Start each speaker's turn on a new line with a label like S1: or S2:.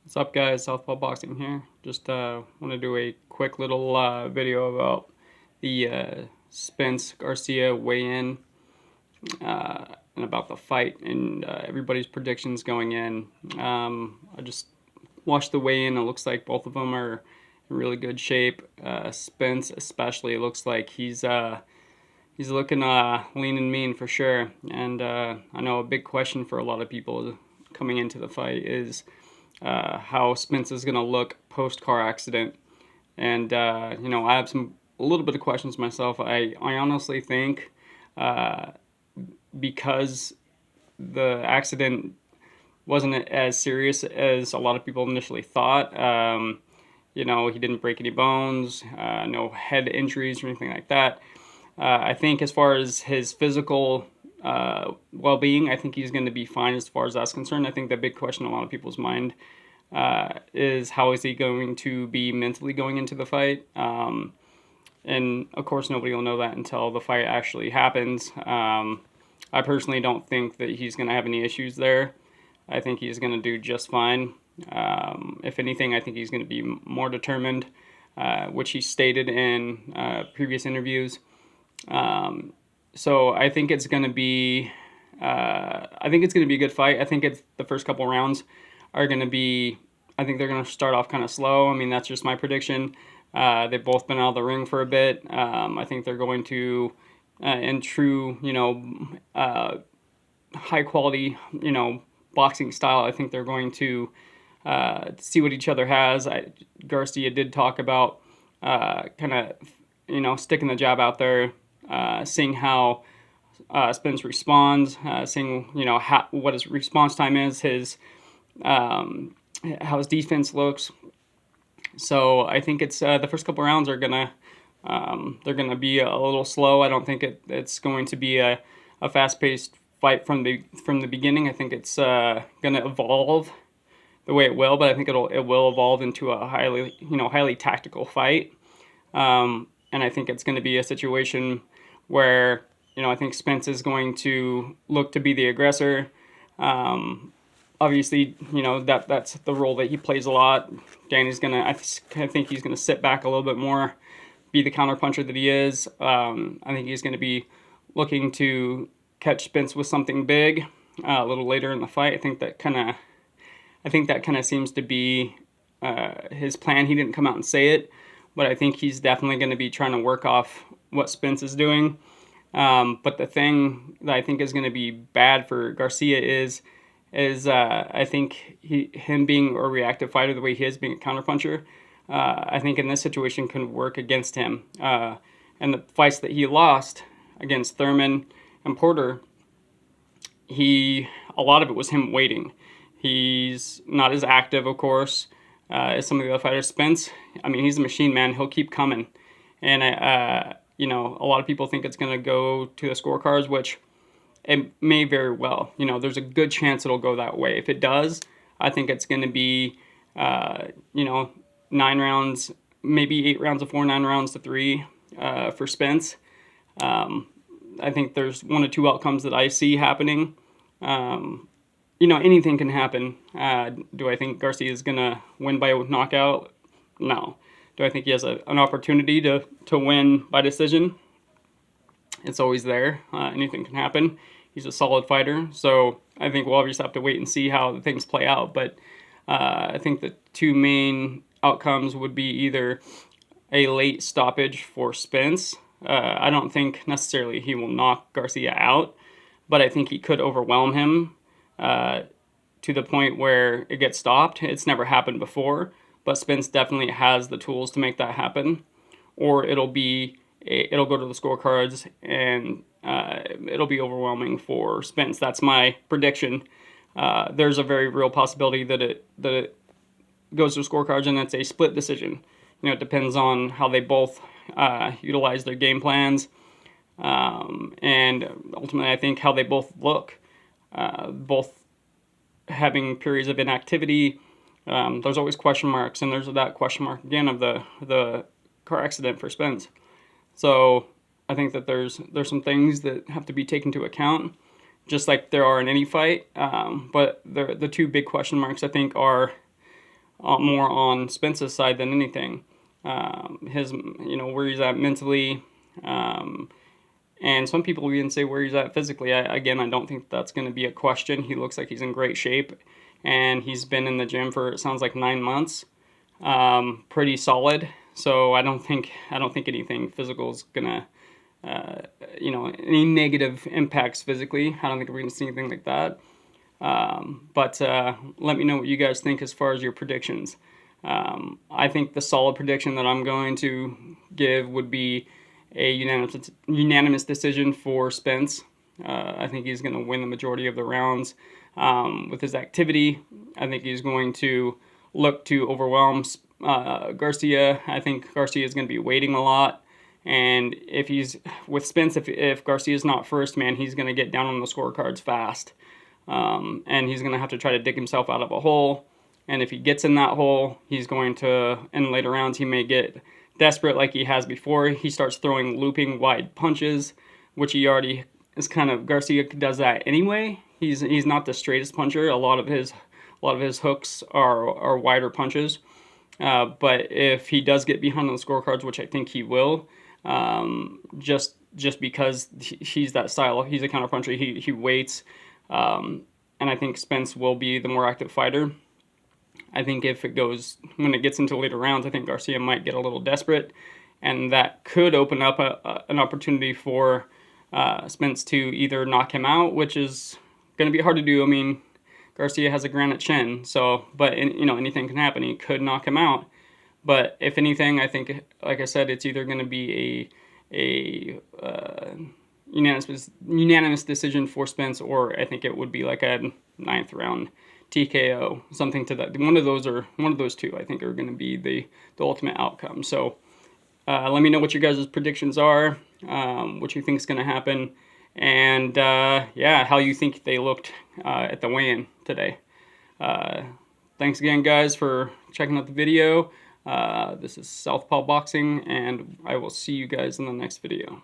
S1: What's up, guys? Southpaw Boxing here. Just want to do a quick little video about the Spence Garcia weigh-in and about the fight and everybody's predictions going in. I just watched the weigh-in. It looks like both of them are in really good shape. Spence, especially, looks like he's looking lean and mean for sure. And I know a big question for a lot of people coming into the fight is how Spence is going to look post car accident. And I have a little bit of questions myself. I honestly think because the accident wasn't as serious as a lot of people initially thought. He didn't break any bones, no head injuries or anything like that. I think as far as his physical well-being, I think he's going to be fine as far as that's concerned. I think the big question in a lot of people's mind is how is he going to be mentally going into the fight? And of course, nobody will know that until the fight actually happens. I personally don't think that he's going to have any issues there. I think he's going to do just fine. If anything, I think he's going to be more determined, which he stated in previous interviews. So I think it's going to be, a good fight. I think it's the first couple rounds are going to be. I think they're going to start off kind of slow. I mean, that's just my prediction. They've both been out of the ring for a bit. I think they're going to, in true, high quality, boxing style. I think they're going to see what each other has. Garcia did talk about kind of, sticking the jab out there, seeing how Spence responds, seeing what his response time is, how his defense looks. So I think it's the first couple rounds are they're gonna be a little slow. I don't think it's going to be a fast paced fight from the beginning. I think it's gonna evolve the way it will, but I think it will evolve into a highly tactical fight. And I think it's going to be a situation where I think Spence is going to look to be the aggressor. Obviously, that's the role that he plays a lot. Danny's I think he's gonna sit back a little bit more, be the counterpuncher that he is. I think he's going to be looking to catch Spence with something big a little later in the fight. I think that kind of seems to be his plan. He didn't come out and say it, but I think he's definitely going to be trying to work off what Spence is doing. But the thing that I think is going to be bad for Garcia is I think him being a reactive fighter the way he is, being a counterpuncher, I think in this situation can work against him. And the fights that he lost against Thurman and Porter, a lot of it was him waiting. He's not as active, of course, as some of the other fighters. Spence, I mean, he's a machine, man. He'll keep coming. And, a lot of people think it's going to go to the scorecards, which it may very well. There's a good chance it'll go that way. If it does, I think it's going to be, 9 rounds, maybe 8 rounds to 4, 9 rounds to 3 for Spence. I think there's 1 or 2 outcomes that I see happening. Anything can happen. Do I think Garcia is going to win by a knockout? No. Do I think he has an opportunity to win by decision? It's always there. Anything can happen. He's a solid fighter. So I think we'll obviously have to wait and see how things play out. But I think the 2 main outcomes would be either a late stoppage for Spence. I don't think necessarily he will knock Garcia out, but I think he could overwhelm him to the point where it gets stopped. It's never happened before, but Spence definitely has the tools to make that happen. Or it'll go to the scorecards and it'll be overwhelming for Spence. That's my prediction. There's a very real possibility that it goes to scorecards and it's a split decision. It depends on how they both utilize their game plans, and ultimately I think how they both look. Both having periods of inactivity. There's always question marks, and there's that question mark again of the car accident for Spence. So I think that there's some things that have to be taken into account, just like there are in any fight. But the 2 big question marks I think are more on Spence's side than anything. His, where he's at mentally, and some people even say where he's at physically. Again, I don't think that's going to be a question. He looks like he's in great shape, and he's been in the gym for, it sounds like, 9 months, pretty solid. So I don't think anything physical is gonna, any negative impacts physically. I don't think we're gonna see anything like that. But let me know what you guys think as far as your predictions. I think the solid prediction that I'm going to give would be a unanimous decision for Spence. I think he's going to win the majority of the rounds. With his activity, I think he's going to look to overwhelm Garcia. I think Garcia is going to be waiting a lot. And if he's with Spence, if Garcia's not first, man, he's going to get down on the scorecards fast. And he's going to have to try to dig himself out of a hole. And if he gets in that hole, he's going to, in later rounds, he may get desperate like he has before. He starts throwing looping wide punches, which he already is kind of, Garcia does that anyway. He's not the straightest puncher. A lot of his hooks are wider punches. But if he does get behind on the scorecards, which I think he will, just because he's that style, he's a counter puncher. He waits. And I think Spence will be the more active fighter. I think when it gets into later rounds, I think Garcia might get a little desperate, and that could open up an opportunity for Spence to either knock him out, which is going to be hard to do. I mean, Garcia has a granite chin, but anything can happen. He could knock him out. But if anything, I think, like I said, it's either going to be a unanimous decision for Spence, or I think it would be like a 9th round TKO, something to that. One of those two, I think, are going to be the ultimate outcome. So let me know what your guys' predictions are, what you think is going to happen, and how you think they looked at the weigh-in today. Thanks again, guys, for checking out the video. This is Southpaw Boxing, and I will see you guys in the next video.